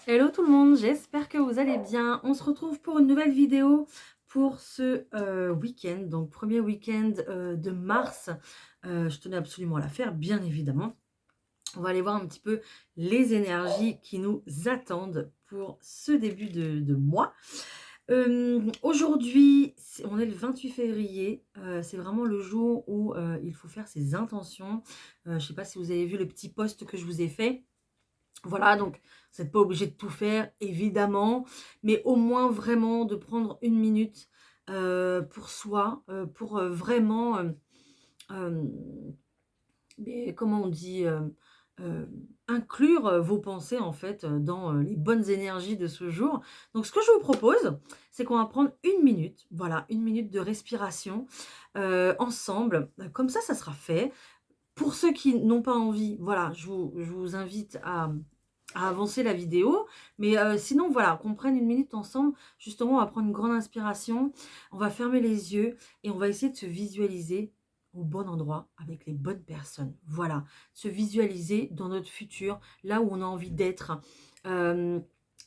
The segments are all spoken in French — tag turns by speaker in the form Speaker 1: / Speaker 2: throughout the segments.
Speaker 1: Hello tout le monde, j'espère que vous allez bien. On se retrouve pour une nouvelle vidéo pour ce week-end, donc premier week-end de mars. Je tenais absolument à la faire, bien évidemment. On va aller voir un petit peu les énergies qui nous attendent pour ce début de mois. Aujourd'hui, on est le 28 février, c'est vraiment le jour où il faut faire ses intentions. Je ne sais pas si vous avez vu le petit post que je vous ai fait. Voilà, donc vous n'êtes pas obligé de tout faire, évidemment, mais au moins vraiment de prendre une minute pour soi, pour vraiment, euh, mais comment on dit, euh, inclure vos pensées en fait dans les bonnes énergies de ce jour. Donc ce que je vous propose, c'est qu'on va prendre une minute, voilà, une minute de respiration ensemble. Comme ça sera fait. Pour ceux qui n'ont pas envie, voilà, je vous invite à avancer la vidéo. Mais sinon, voilà, qu'on prenne une minute ensemble. Justement, on va prendre une grande inspiration. On va fermer les yeux et on va essayer de se visualiser au bon endroit avec les bonnes personnes. Voilà, se visualiser dans notre futur, là où on a envie d'être. Euh,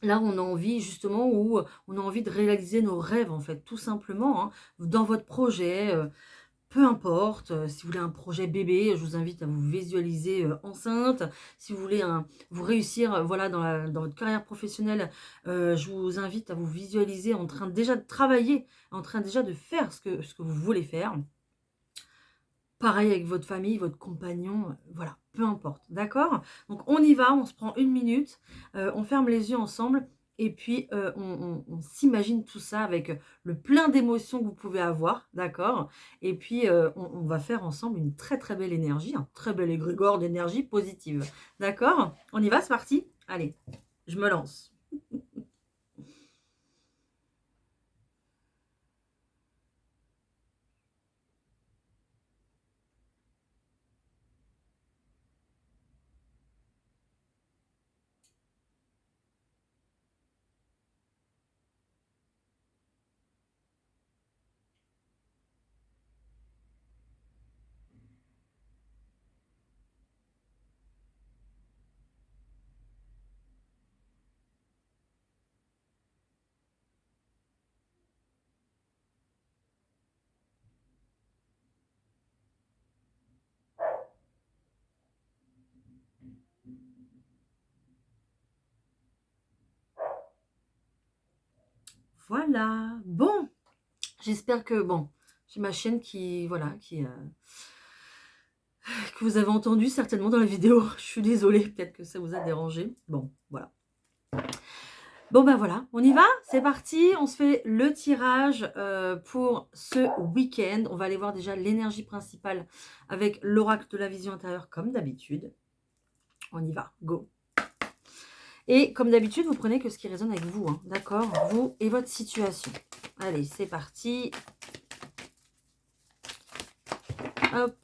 Speaker 1: Là où on a envie, justement, où on a envie de réaliser nos rêves, en fait, tout simplement, hein, dans votre projet. Peu importe, si vous voulez un projet bébé, je vous invite à vous visualiser enceinte. Si vous voulez vous réussir voilà, dans votre carrière professionnelle, je vous invite à vous visualiser en train déjà de travailler, en train déjà de faire ce que vous voulez faire. Pareil avec votre famille, votre compagnon, voilà, peu importe, d'accord? Donc on y va, on se prend une minute, on ferme les yeux ensemble et puis on s'imagine tout ça avec le plein d'émotions que vous pouvez avoir, d'accord? Et puis on va faire ensemble une très très belle énergie, un très bel égrégore d'énergie positive, d'accord? On y va, c'est parti? Allez, je me lance. Voilà, bon, j'espère que, bon, j'ai ma chaîne qui, voilà, que vous avez entendu certainement dans la vidéo. Je suis désolée, peut-être que ça vous a dérangé. Bon, voilà. Bon ben voilà, on y va, c'est parti, on se fait le tirage pour ce week-end. On va aller voir déjà l'énergie principale avec l'oracle de la vision intérieure comme d'habitude. On y va, go. Et comme d'habitude, vous prenez que ce qui résonne avec vous, hein, d'accord? Vous et votre situation. Allez, c'est parti. Hop.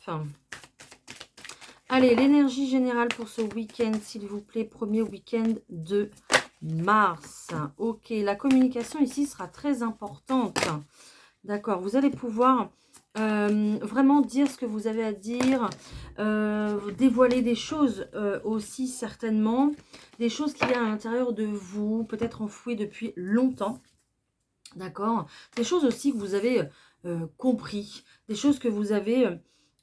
Speaker 1: Allez, l'énergie générale pour ce week-end, s'il vous plaît. Premier week-end de mars. Ok, la communication ici sera très importante. D'accord, vous allez pouvoir vraiment dire ce que vous avez à dire, dévoiler des choses aussi certainement, des choses qu'il y a à l'intérieur de vous, peut-être enfouies depuis longtemps. D'accord, des choses aussi que vous avez compris, des choses que vous avez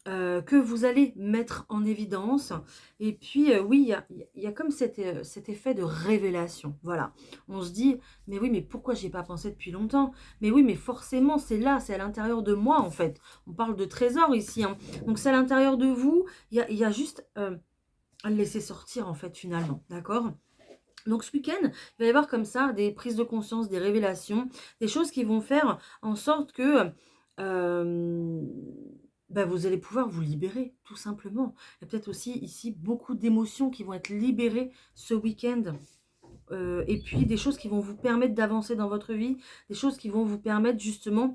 Speaker 1: que vous allez mettre en évidence. Et puis, oui, il y a comme cet effet de révélation. Voilà. On se dit, mais oui, mais pourquoi j'y ai pas pensé depuis longtemps? Mais oui, mais forcément, c'est là, c'est à l'intérieur de moi, en fait. On parle de trésor ici, hein. Donc, c'est à l'intérieur de vous. Il y a juste à le laisser sortir, en fait, finalement. D'accord? Donc ce week-end, il va y avoir comme ça des prises de conscience, des révélations, des choses qui vont faire en sorte que euh, bah, vous allez pouvoir vous libérer, tout simplement. Il y a peut-être aussi ici beaucoup d'émotions qui vont être libérées ce week-end. Et puis des choses qui vont vous permettre d'avancer dans votre vie, des choses qui vont vous permettre justement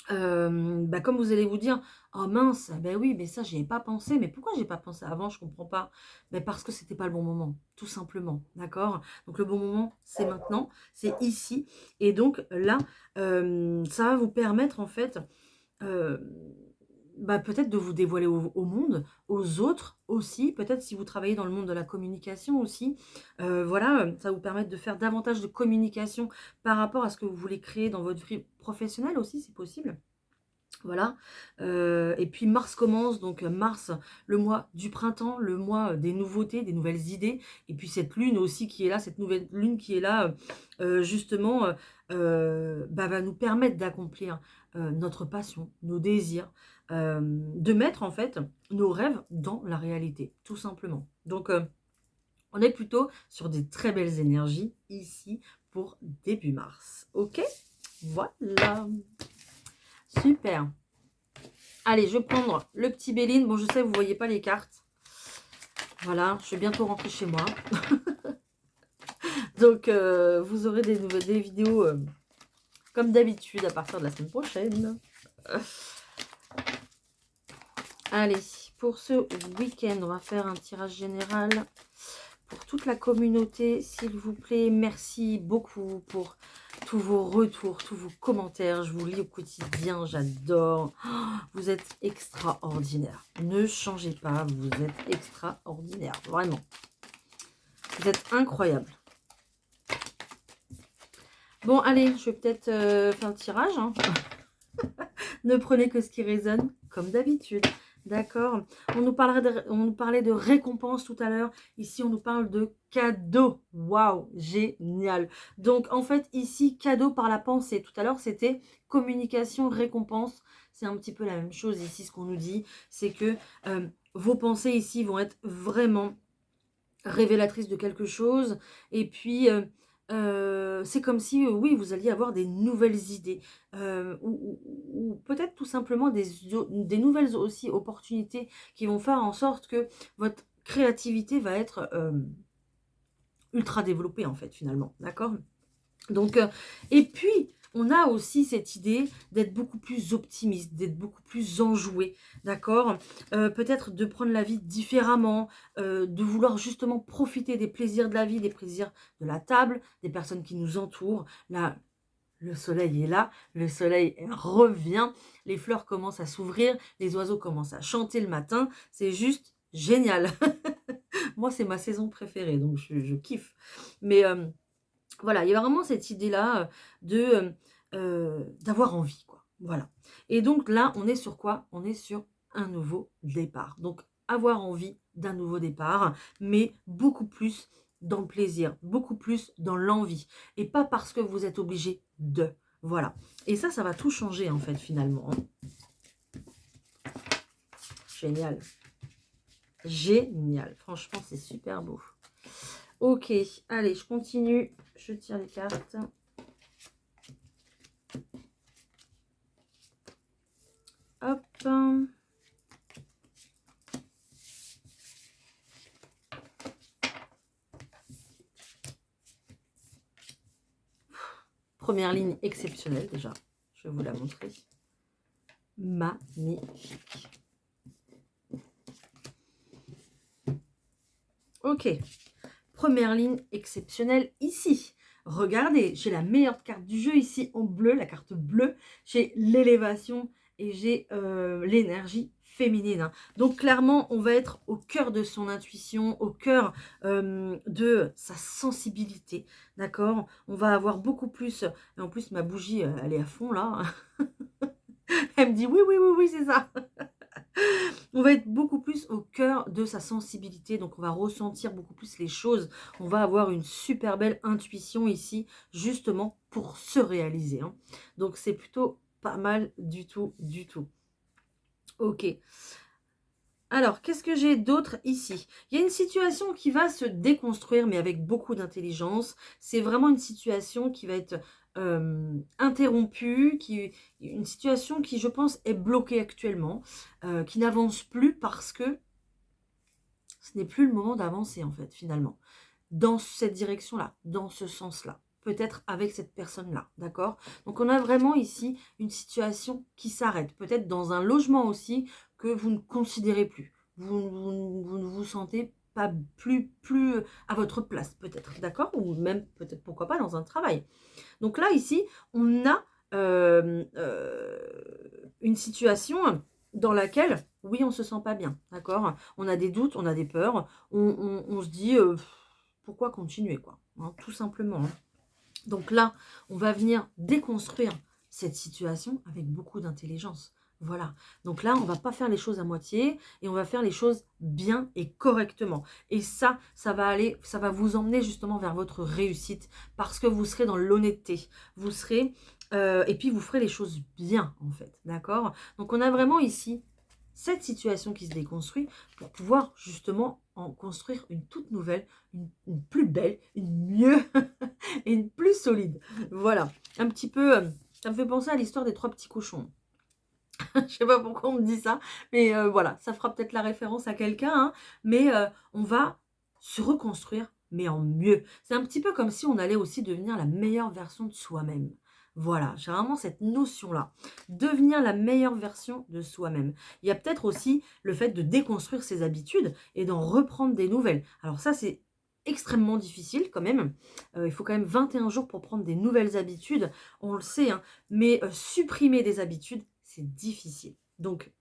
Speaker 1: bah, comme vous allez vous dire: «Oh mince, ben oui, mais ça j'y ai pas pensé, mais pourquoi j'ai pas pensé avant? Je comprends pas». Ben parce que c'était pas le bon moment, tout simplement, d'accord? Donc le bon moment, c'est maintenant, c'est ici et donc là, ça va vous permettre en fait, heu bah, peut-être de vous dévoiler au monde, aux autres aussi, peut-être si vous travaillez dans le monde de la communication aussi. Voilà, ça va vous permettre de faire davantage de communication par rapport à ce que vous voulez créer dans votre vie professionnelle aussi, c'est possible. Voilà, et puis mars commence, donc mars, le mois du printemps, le mois des nouveautés, des nouvelles idées et puis cette lune aussi qui est là, cette nouvelle lune qui est là, justement, bah, va nous permettre d'accomplir, notre passion, nos désirs, de mettre en fait nos rêves dans la réalité, tout simplement. Donc, on est plutôt sur des très belles énergies ici pour début mars. OK? Voilà, super. Allez, je vais prendre le petit Béline. Bon, je sais, vous ne voyez pas les cartes. Voilà, je vais bientôt rentrer chez moi. Donc, vous aurez des vidéos comme d'habitude à partir de la semaine prochaine. Allez, pour ce week-end, on va faire un tirage général pour toute la communauté, s'il vous plaît. Merci beaucoup pour tous vos retours, tous vos commentaires. Je vous lis au quotidien, j'adore. Oh, vous êtes extraordinaire. Ne changez pas, vous êtes extraordinaire, vraiment. Vous êtes incroyable. Bon, allez, je vais peut-être faire le tirage. Hein. Ne prenez que ce qui résonne, comme d'habitude. D'accord. On nous parlait de récompense tout à l'heure. Ici, on nous parle de cadeau. Waouh, génial. Donc, en fait, ici, cadeau par la pensée. Tout à l'heure, c'était communication, récompense. C'est un petit peu la même chose ici, ce qu'on nous dit. C'est que vos pensées ici vont être vraiment révélatrices de quelque chose. Et puis, c'est comme si, oui, vous alliez avoir des nouvelles idées ou peut-être tout simplement des nouvelles aussi opportunités qui vont faire en sorte que votre créativité va être ultra développée en fait finalement, d'accord? Donc, et puis, on a aussi cette idée d'être beaucoup plus optimiste, d'être beaucoup plus enjoué, d'accord? Peut-être de prendre la vie différemment, de vouloir justement profiter des plaisirs de la vie, des plaisirs de la table, des personnes qui nous entourent. Là, le soleil est là, le soleil revient, les fleurs commencent à s'ouvrir, les oiseaux commencent à chanter le matin, c'est juste génial. Moi, c'est ma saison préférée, donc je kiffe. Mais, voilà, il y a vraiment cette idée-là de d'avoir envie, quoi. Voilà. Et donc là, on est sur quoi? On est sur un nouveau départ. Donc, avoir envie d'un nouveau départ, mais beaucoup plus dans le plaisir, beaucoup plus dans l'envie. Et pas parce que vous êtes obligé de. Voilà. Et ça va tout changer, en fait, finalement. Hein. Génial. Génial. Franchement, c'est super beau. Ok, allez, je continue. Je tire les cartes. Hop. Première ligne exceptionnelle déjà. Je vais vous la montrer. Magnifique. Ok. Première ligne exceptionnelle ici. Regardez, j'ai la meilleure carte du jeu ici en bleu, la carte bleue. J'ai l'élévation et j'ai l'énergie féminine. Donc clairement, on va être au cœur de son intuition, au cœur de sa sensibilité. D'accord? On va avoir beaucoup plus... Et en plus, ma bougie, elle est à fond là. Elle me dit oui, oui, oui, oui, c'est ça. On va être beaucoup plus au cœur de sa sensibilité, donc on va ressentir beaucoup plus les choses. On va avoir une super belle intuition ici, justement pour se réaliser. Hein. Donc c'est plutôt pas mal du tout, du tout. Ok. Alors, qu'est-ce que j'ai d'autre ici? Il y a une situation qui va se déconstruire, mais avec beaucoup d'intelligence. C'est vraiment une situation qui va être interrompue, une situation qui, je pense, est bloquée actuellement, qui n'avance plus parce que ce n'est plus le moment d'avancer, en fait, finalement. Dans cette direction-là, dans ce sens-là. Peut-être avec cette personne-là, d'accord? Donc, on a vraiment ici une situation qui s'arrête. Peut-être dans un logement aussi que vous ne considérez plus. Vous ne vous sentez pas plus à votre place, peut-être, d'accord? Ou même, peut-être, pourquoi pas, dans un travail. Donc là, ici, on a une situation dans laquelle, oui, on se sent pas bien, d'accord? On a des doutes, on a des peurs, on se dit, pourquoi continuer, quoi, hein, tout simplement, hein. Donc là, on va venir déconstruire cette situation avec beaucoup d'intelligence. Voilà. Donc là, on va pas faire les choses à moitié et on va faire les choses bien et correctement. Et ça va aller, ça va vous emmener justement vers votre réussite parce que vous serez dans l'honnêteté. Vous serez, et puis vous ferez les choses bien en fait. D'accord? Donc on a vraiment ici cette situation qui se déconstruit pour pouvoir justement en construire une toute nouvelle, une plus belle, une mieux et une plus solide. Voilà, un petit peu, ça me fait penser à l'histoire des 3 petits cochons. Je sais pas pourquoi on me dit ça, mais voilà, ça fera peut-être la référence à quelqu'un, hein, mais on va se reconstruire, mais en mieux. C'est un petit peu comme si on allait aussi devenir la meilleure version de soi-même. Voilà, j'ai vraiment cette notion-là. Devenir la meilleure version de soi-même. Il y a peut-être aussi le fait de déconstruire ses habitudes et d'en reprendre des nouvelles. Alors ça, c'est extrêmement difficile quand même. Il faut quand même 21 jours pour prendre des nouvelles habitudes, on le sait, hein, mais supprimer des habitudes, c'est difficile. Donc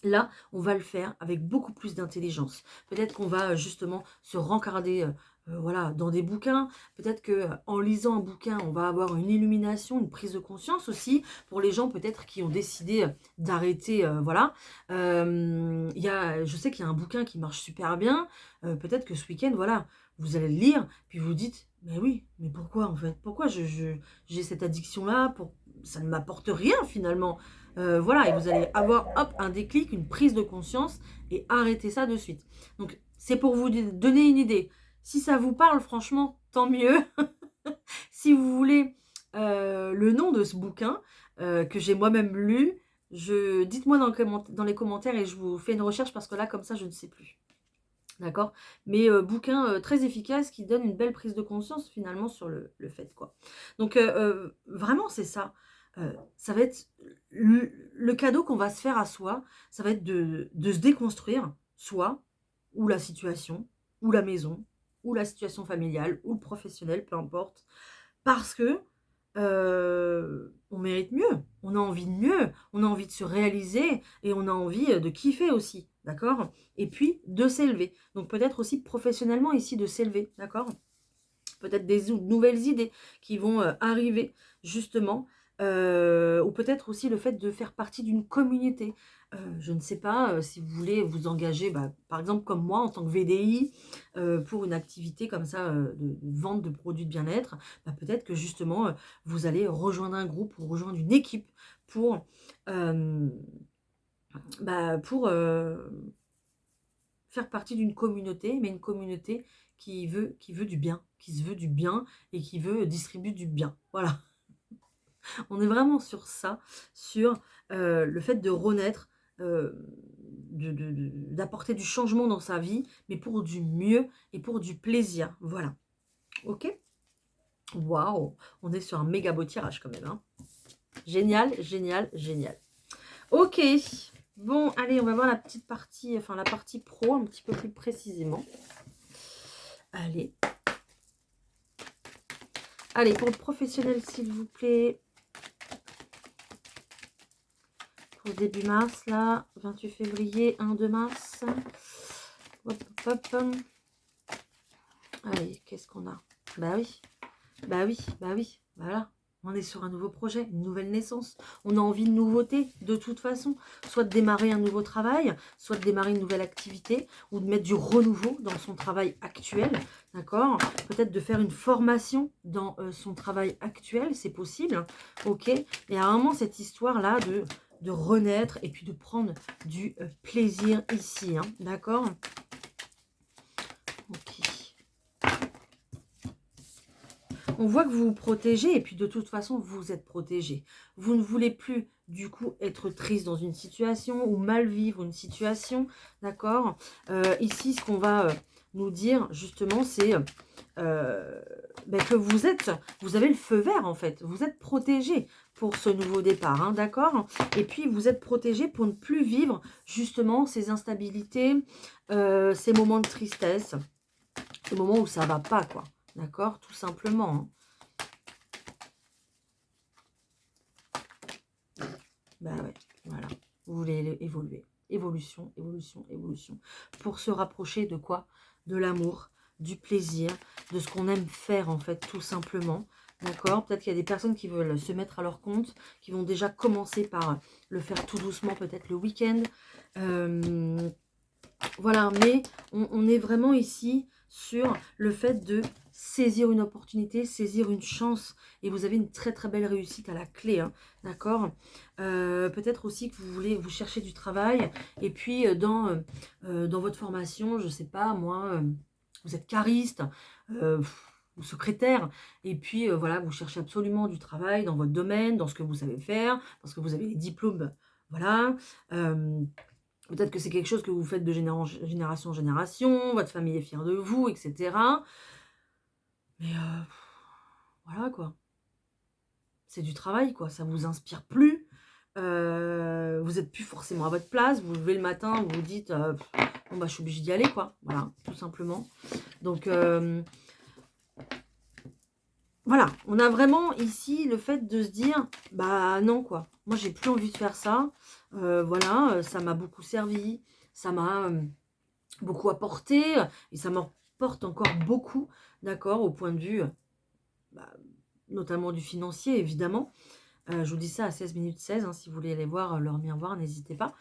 Speaker 1: là, on va le faire avec beaucoup plus d'intelligence. Peut-être qu'on va justement se rencarder voilà, dans des bouquins. Peut-être que en lisant un bouquin, on va avoir une illumination, une prise de conscience aussi pour les gens peut-être qui ont décidé d'arrêter. Voilà. Je sais qu'il y a un bouquin qui marche super bien. Peut-être que ce week-end, voilà, vous allez le lire, puis vous dites, mais oui, mais pourquoi en fait? Pourquoi j'ai cette addiction-là? Ça ne m'apporte rien finalement. Voilà, et vous allez avoir, hop, un déclic, une prise de conscience et arrêter ça de suite. Donc, c'est pour vous donner une idée. Si ça vous parle, franchement, tant mieux. Si vous voulez le nom de ce bouquin que j'ai moi-même lu, dites-moi dans les commentaires et je vous fais une recherche parce que là, comme ça, je ne sais plus. D'accord? Mais bouquin très efficace qui donne une belle prise de conscience finalement sur le fait, quoi. Donc vraiment, c'est ça. Ça va être le cadeau qu'on va se faire à soi, ça va être de se déconstruire, soi, ou la situation, ou la maison, ou la situation familiale, ou le professionnel, peu importe. Parce que on mérite mieux, on a envie de mieux, on a envie de se réaliser et on a envie de kiffer aussi, d'accord? Et puis de s'élever. Donc peut-être aussi professionnellement ici de s'élever, d'accord? Peut-être des nouvelles idées qui vont arriver justement, ou peut-être aussi le fait de faire partie d'une communauté. Je ne sais pas si vous voulez vous engager, bah, par exemple comme moi en tant que VDI, pour une activité comme ça de vente de produits de bien-être, bah, peut-être que justement vous allez rejoindre un groupe ou rejoindre une équipe pour, euh, pour faire partie d'une communauté, mais une communauté qui veut du bien, qui se veut du bien et qui veut distribuer du bien. Voilà, on est vraiment sur ça, sur le fait de renaître, d'apporter du changement dans sa vie, mais pour du mieux et pour du plaisir. Voilà, ok? Waouh, on est sur un méga beau tirage quand même, hein. Génial, génial, génial. Ok, bon, allez, on va voir la petite partie, enfin la partie pro un petit peu plus précisément. Allez. Allez, pour le professionnel, s'il vous plaît. Pour début mars, là, 28 février, 1-2 mars. Hop, hop, hop. Allez, qu'est-ce qu'on a? Bah oui, bah oui, bah oui, voilà. On est sur un nouveau projet, une nouvelle naissance. On a envie de nouveauté, de toute façon. Soit de démarrer un nouveau travail, soit de démarrer une nouvelle activité, ou de mettre du renouveau dans son travail actuel, d'accord? Peut-être de faire une formation dans son travail actuel, c'est possible, ok? Il y a vraiment cette histoire-là de renaître et puis de prendre du plaisir ici, hein, d'accord? Ok. On voit que vous vous protégez et puis de toute façon, vous êtes protégé. Vous ne voulez plus, du coup, être triste dans une situation ou mal vivre une situation, d'accord? Ici, ce qu'on va nous dire, justement, c'est que vous avez le feu vert, en fait. Vous êtes protégé pour ce nouveau départ, hein, d'accord? Et puis, vous êtes protégé pour ne plus vivre, justement, ces instabilités, ces moments de tristesse, ces moments où ça va pas, quoi. D'accord? Tout simplement. Hein. Bah ouais, voilà. Vous voulez évoluer. Évolution, évolution, évolution. Pour se rapprocher de quoi? De l'amour, du plaisir, de ce qu'on aime faire en fait, tout simplement. D'accord? Peut-être qu'il y a des personnes qui veulent se mettre à leur compte, qui vont déjà commencer par le faire tout doucement, peut-être le week-end. Voilà, mais on est vraiment ici sur le fait de saisir une opportunité, saisir une chance. Et vous avez une très très belle réussite à la clé, hein, d'accord? Peut-être aussi que vous cherchez du travail. Et puis dans votre formation, je ne sais pas, moi, vous êtes cariste ou secrétaire. Et puis voilà, vous cherchez absolument du travail dans votre domaine, dans ce que vous savez faire, parce que vous avez les diplômes. Voilà. Peut-être que c'est quelque chose que vous faites de génération en génération, votre famille est fière de vous, etc. Mais voilà quoi, c'est du travail quoi, ça vous inspire plus. Vous n'êtes plus forcément à votre place, vous vous levez le matin, vous vous dites bon bah je suis obligée d'y aller quoi, voilà, tout simplement. Donc voilà, on a vraiment ici le fait de se dire bah non quoi, moi j'ai plus envie de faire ça. Voilà, ça m'a beaucoup servi, ça m'a beaucoup apporté et ça m'apporte encore beaucoup, d'accord, au point de vue, bah, notamment du financier, évidemment. Je vous dis ça à 16 minutes 16, hein, si vous voulez aller voir leur miroir, n'hésitez pas.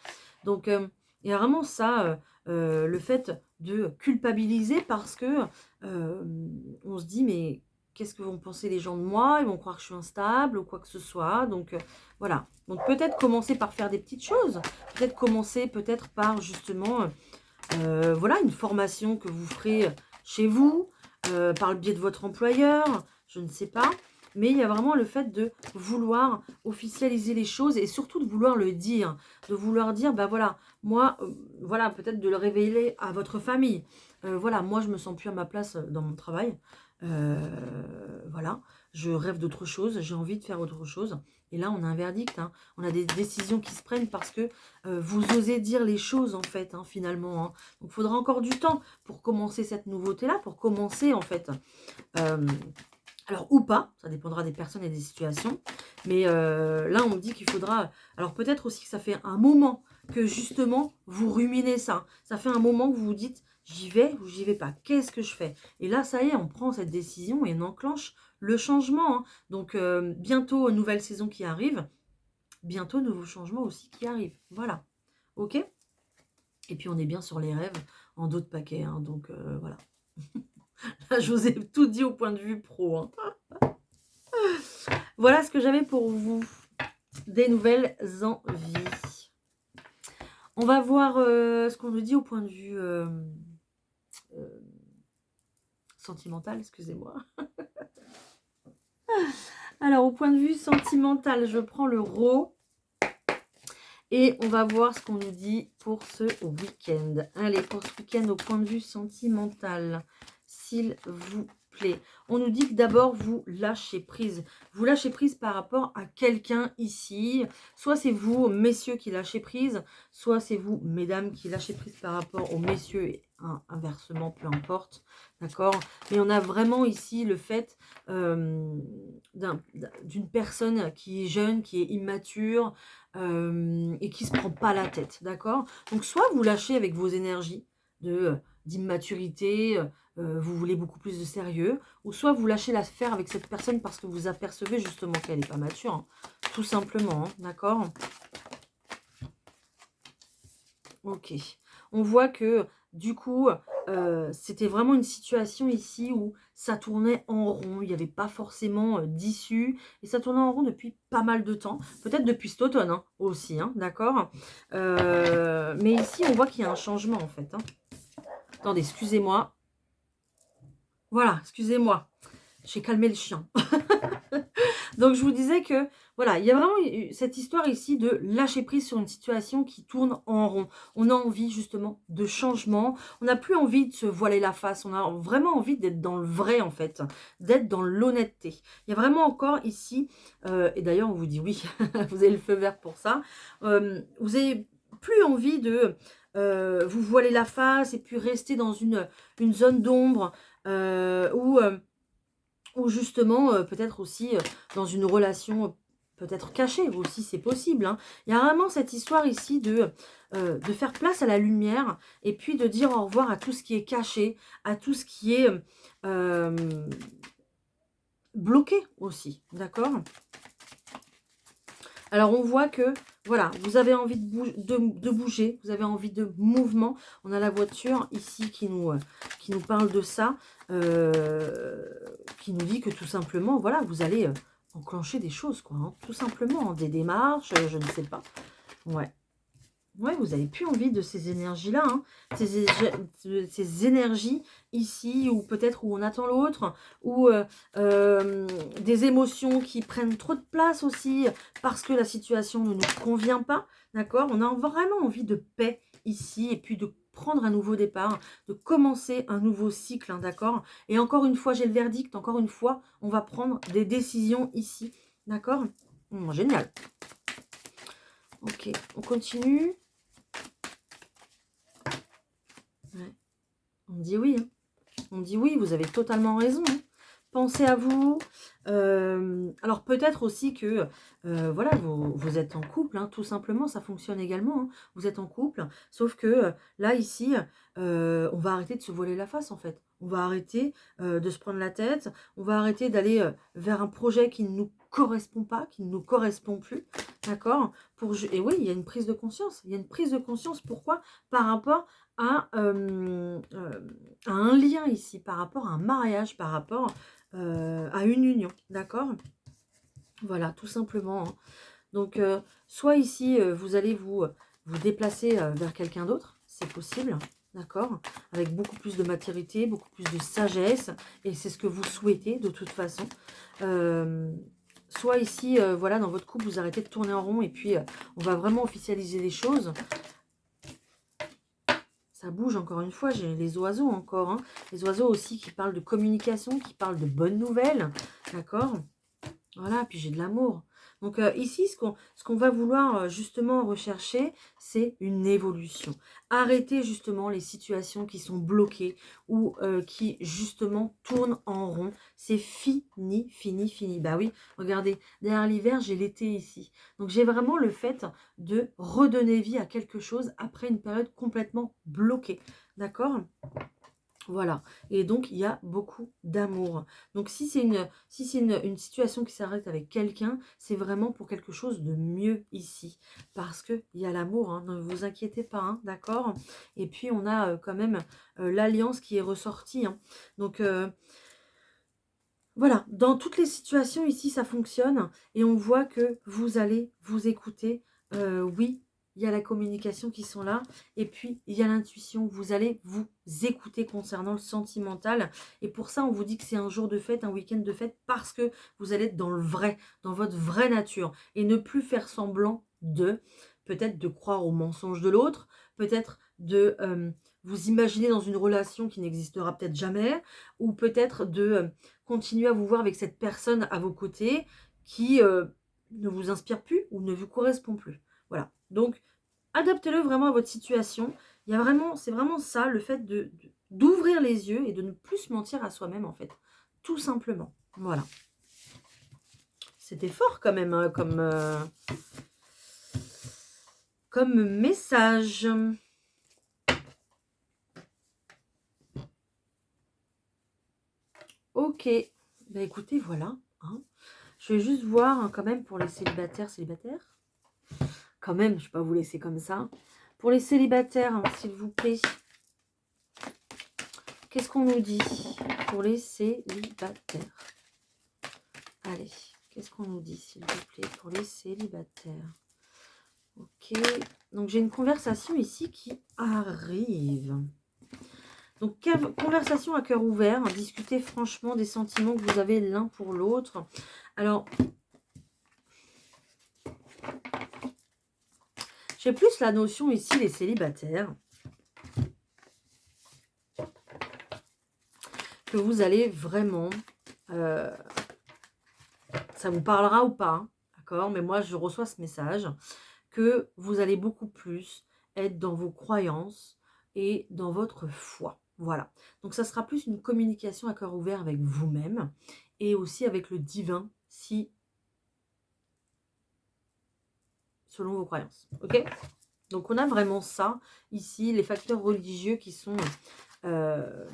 Speaker 1: Donc, il y a vraiment ça, le fait de culpabiliser parce que on se dit, mais qu'est-ce que vont penser les gens de moi? Ils vont croire que je suis instable ou quoi que ce soit. Donc, voilà. Donc, peut-être commencer par faire des petites choses. Peut-être commencer peut-être par justement voilà, une formation que vous ferez chez vous, par le biais de votre employeur, je ne sais pas. Mais il y a vraiment le fait de vouloir officialiser les choses et surtout de vouloir le dire. De vouloir dire, bah voilà, moi, voilà, peut-être de le révéler à votre famille. Voilà, moi, je me sens plus à ma place dans mon travail. Voilà, je rêve d'autre chose, j'ai envie de faire autre chose. Et là, on a un verdict, hein. On a des décisions qui se prennent parce que vous osez dire les choses, en fait, hein, finalement. Hein. Donc, il faudra encore du temps pour commencer cette nouveauté-là, pour commencer, en fait. Alors, ou pas, ça dépendra des personnes et des situations. Mais là, on me dit qu'il faudra... Alors, peut-être aussi que ça fait un moment que, justement, vous ruminez ça. Ça fait un moment que vous vous dites, j'y vais ou j'y vais pas. Qu'est-ce que je fais? Et là, ça y est, on prend cette décision et on enclenche le changement. Hein. Donc, bientôt, nouvelle saison qui arrive. Bientôt, nouveau changement aussi qui arrive. Voilà. OK? Et puis, on est bien sur les rêves en dos de paquet. Hein, donc, voilà. Là, je vous ai tout dit au point de vue pro. Hein. Voilà ce que j'avais pour vous. Des nouvelles envies. On va voir ce qu'on nous dit au point de vue sentimental, excusez-moi. Alors, au point de vue sentimental, je prends le RAW. Et on va voir ce qu'on nous dit pour ce week-end. Allez, pour ce week-end, au point de vue sentimental, s'il vous plaît. On nous dit que d'abord, vous lâchez prise. Vous lâchez prise par rapport à quelqu'un ici. Soit c'est vous, messieurs, qui lâchez prise. Soit c'est vous, mesdames, qui lâchez prise par rapport aux messieurs. Et inversement, peu importe. D'accord? Mais on a vraiment ici le fait d'une personne qui est jeune, qui est immature, et qui ne se prend pas la tête, d'accord? Donc, soit vous lâchez avec vos énergies d'immaturité, vous voulez beaucoup plus de sérieux, ou soit vous lâchez l'affaire avec cette personne parce que vous apercevez justement qu'elle n'est pas mature, hein, tout simplement, hein, d'accord? Ok. On voit que, du coup, c'était vraiment une situation ici où ça tournait en rond. Il n'y avait pas forcément d'issue. Et ça tournait en rond depuis pas mal de temps. Peut-être depuis cet automne hein, aussi, hein, d'accord. Mais ici, on voit qu'il y a un changement, en fait. Hein. Attendez, excusez-moi. Voilà, excusez-moi. J'ai calmé le chien. Donc, je vous disais que, voilà, il y a vraiment cette histoire ici de lâcher prise sur une situation qui tourne en rond. On a envie, justement, de changement. On n'a plus envie de se voiler la face. On a vraiment envie d'être dans le vrai, en fait. D'être dans l'honnêteté. Il y a vraiment encore ici, et d'ailleurs, on vous dit oui, vous avez le feu vert pour ça. Vous n'avez plus envie de vous voiler la face et puis rester dans une zone d'ombre où... ou justement peut-être aussi dans une relation peut-être caché aussi, c'est possible. Hein. Il y a vraiment cette histoire ici de faire place à la lumière et puis de dire au revoir à tout ce qui est caché, à tout ce qui est euh, bloqué aussi, d'accord? Alors, on voit que, voilà, vous avez envie de bouger, vous avez envie de mouvement. On a la voiture ici qui nous parle de ça, qui nous dit que tout simplement, voilà, vous allez enclencher des choses, quoi, hein, tout simplement, hein, des démarches, je ne sais pas. Ouais. Ouais, vous n'avez plus envie de ces énergies-là, hein. Ces énergies ici, ou peut-être où on attend l'autre, ou des émotions qui prennent trop de place aussi, parce que la situation ne nous convient pas, d'accord? On a vraiment envie de paix ici, et puis de prendre un nouveau départ, de commencer un nouveau cycle, hein, d'accord? Et encore une fois, j'ai le verdict, encore une fois, on va prendre des décisions ici, d'accord? Génial. Ok, on continue. Ouais. On me dit oui. Hein. On me dit oui, vous avez totalement raison. Hein. Pensez à vous. Alors peut-être aussi que voilà, vous êtes en couple, hein, tout simplement, ça fonctionne également. Hein. Vous êtes en couple, sauf que là, ici, on va arrêter de se voiler la face en fait. On va arrêter de se prendre la tête. On va arrêter d'aller vers un projet qui ne nous correspond pas, qui ne nous correspond plus. D'accord. Et oui, il y a une prise de conscience. Il y a une prise de conscience. Pourquoi? Par rapport à un lien ici, par rapport à un mariage, par rapport à une union, d'accord? Voilà, tout simplement. Hein. Donc, soit ici, vous allez vous déplacer vers quelqu'un d'autre, c'est possible, d'accord? Avec beaucoup plus de maturité, beaucoup plus de sagesse, et c'est ce que vous souhaitez de toute façon. Soit ici, voilà, dans votre couple, vous arrêtez de tourner en rond, et puis on va vraiment officialiser les choses. Ça bouge encore une fois, j'ai les oiseaux encore. Hein. Les oiseaux aussi qui parlent de communication, qui parlent de bonnes nouvelles. D'accord? Voilà, puis j'ai de l'amour. Donc ici, ce qu'on va vouloir justement rechercher, c'est une évolution. Arrêter justement les situations qui sont bloquées ou qui justement tournent en rond. C'est fini, fini, fini. Bah oui, regardez, derrière l'hiver, j'ai l'été ici. Donc j'ai vraiment le fait de redonner vie à quelque chose après une période complètement bloquée. D'accord ? Voilà, et donc il y a beaucoup d'amour. Donc si c'est une situation qui s'arrête avec quelqu'un, c'est vraiment pour quelque chose de mieux ici. Parce qu'il y a l'amour, hein, ne vous inquiétez pas, hein, d'accord? Et puis on a quand même l'alliance qui est ressortie. Hein. Donc voilà, dans toutes les situations ici, ça fonctionne. Et on voit que vous allez vous écouter. Oui, il y a la communication qui sont là. Et puis, il y a l'intuition. Vous allez vous écouter concernant le sentimental. Et pour ça, on vous dit que c'est un jour de fête, un week-end de fête, parce que vous allez être dans le vrai, dans votre vraie nature. Et ne plus faire semblant peut-être de croire aux mensonges de l'autre, peut-être de vous imaginer dans une relation qui n'existera peut-être jamais, ou peut-être de continuer à vous voir avec cette personne à vos côtés qui ne vous inspire plus ou ne vous correspond plus. Voilà. Donc, adaptez-le vraiment à votre situation. Il y a vraiment, c'est vraiment ça, le fait d'ouvrir les yeux et de ne plus se mentir à soi-même, en fait. Tout simplement. Voilà. C'était fort quand même, hein, comme message. Ok. Bah écoutez, voilà. Hein. Je vais juste voir hein, quand même pour les célibataires. Quand même, je ne vais pas vous laisser comme ça. Pour les célibataires, hein, s'il vous plaît. Qu'est-ce qu'on nous dit pour les célibataires? Allez, qu'est-ce qu'on nous dit, s'il vous plaît, pour les célibataires? Ok, donc j'ai une conversation ici qui arrive. Donc, conversation à cœur ouvert, discutez franchement des sentiments que vous avez l'un pour l'autre. Alors, j'ai plus la notion ici, les célibataires, que vous allez vraiment... ça vous parlera ou pas, hein, d'accord? Mais moi, je reçois ce message que vous allez beaucoup plus être dans vos croyances et dans votre foi. Voilà. Donc, ça sera plus une communication à cœur ouvert avec vous-même et aussi avec le divin si selon vos croyances. Ok? Donc, on a vraiment ça, ici, les facteurs religieux euh,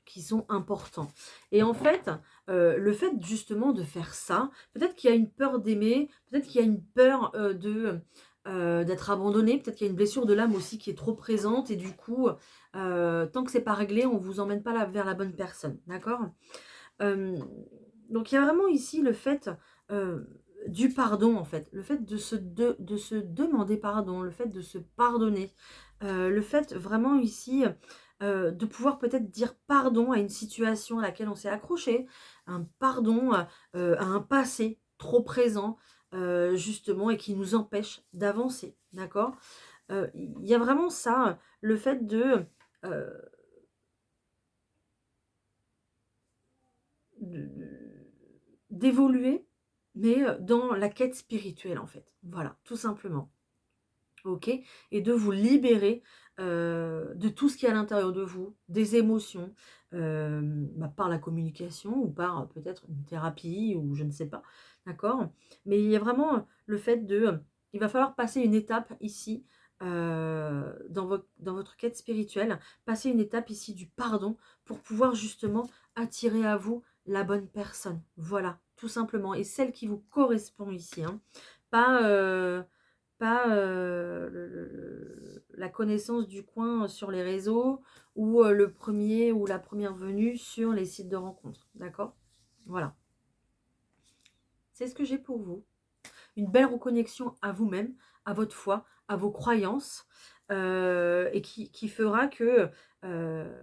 Speaker 1: qui sont importants. Et en fait, le fait justement de faire ça, peut-être qu'il y a une peur d'aimer, peut-être qu'il y a une peur d'être abandonné, peut-être qu'il y a une blessure de l'âme aussi qui est trop présente, et du coup, tant que c'est pas réglé, on vous emmène pas vers la bonne personne, d'accord? Euh, donc il y a vraiment ici le fait du pardon, en fait, le fait de se demander pardon, le fait de se pardonner, le fait vraiment ici de pouvoir peut-être dire pardon à une situation à laquelle on s'est accroché, un pardon à un passé trop présent, justement, et qui nous empêche d'avancer, d'accord? Il y a vraiment ça, le fait euh, de- d'évoluer, mais dans la quête spirituelle, en fait. Voilà, tout simplement. Ok? Et de vous libérer de tout ce qui est à l'intérieur de vous, des émotions, par la communication ou par peut-être une thérapie ou je ne sais pas, d'accord? Mais il y a vraiment le fait il va falloir passer une étape ici dans votre quête spirituelle, passer une étape ici du pardon pour pouvoir justement attirer à vous la bonne personne. Voilà, tout simplement. Et celle qui vous correspond ici, hein. Pas, pas la connaissance du coin sur les réseaux ou le premier ou la première venue sur les sites de rencontres. D'accord? Voilà. C'est ce que j'ai pour vous. Une belle reconnexion à vous-même, à votre foi, à vos croyances, et qui fera que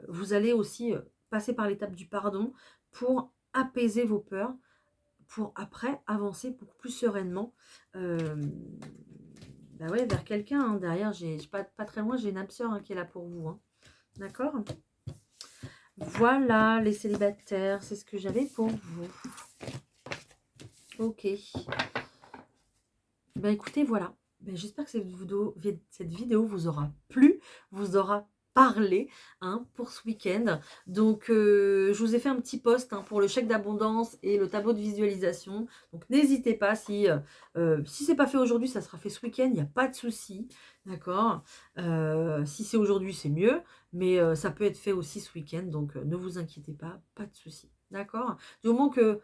Speaker 1: vous allez aussi passer par l'étape du pardon pour apaiser vos peurs, pour après avancer beaucoup plus sereinement bah ouais, vers quelqu'un. Hein. Derrière, j'ai pas très loin, j'ai une âme sœur qui est là pour vous. Hein. D'accord? Voilà, les célibataires, c'est ce que j'avais pour vous. Ok. Ben écoutez, voilà. Ben, j'espère que cette vidéo vous aura plu, vous aura parlé pour ce week-end. Donc, je vous ai fait un petit post pour le chèque d'abondance et le tableau de visualisation. Donc, n'hésitez pas, si c'est pas fait aujourd'hui, ça sera fait ce week-end, il n'y a pas de souci. D'accord? Si c'est aujourd'hui, c'est mieux, mais ça peut être fait aussi ce week-end. Donc, ne vous inquiétez pas de souci. D'accord? Du moment que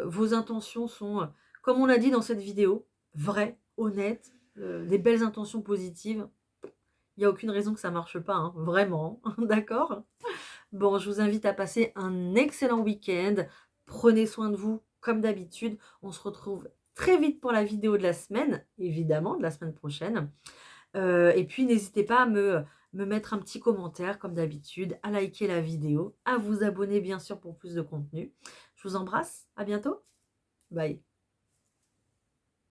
Speaker 1: vos intentions sont, comme on l'a dit dans cette vidéo, vraies, honnêtes, des belles intentions positives, il n'y a aucune raison que ça ne marche pas, vraiment, d'accord? Bon, je vous invite à passer un excellent week-end. Prenez soin de vous, comme d'habitude. On se retrouve très vite pour la vidéo de la semaine, évidemment, de la semaine prochaine. Et puis, n'hésitez pas à me mettre un petit commentaire, comme d'habitude, à liker la vidéo, à vous abonner, bien sûr, pour plus de contenu. Je vous embrasse. À bientôt. Bye.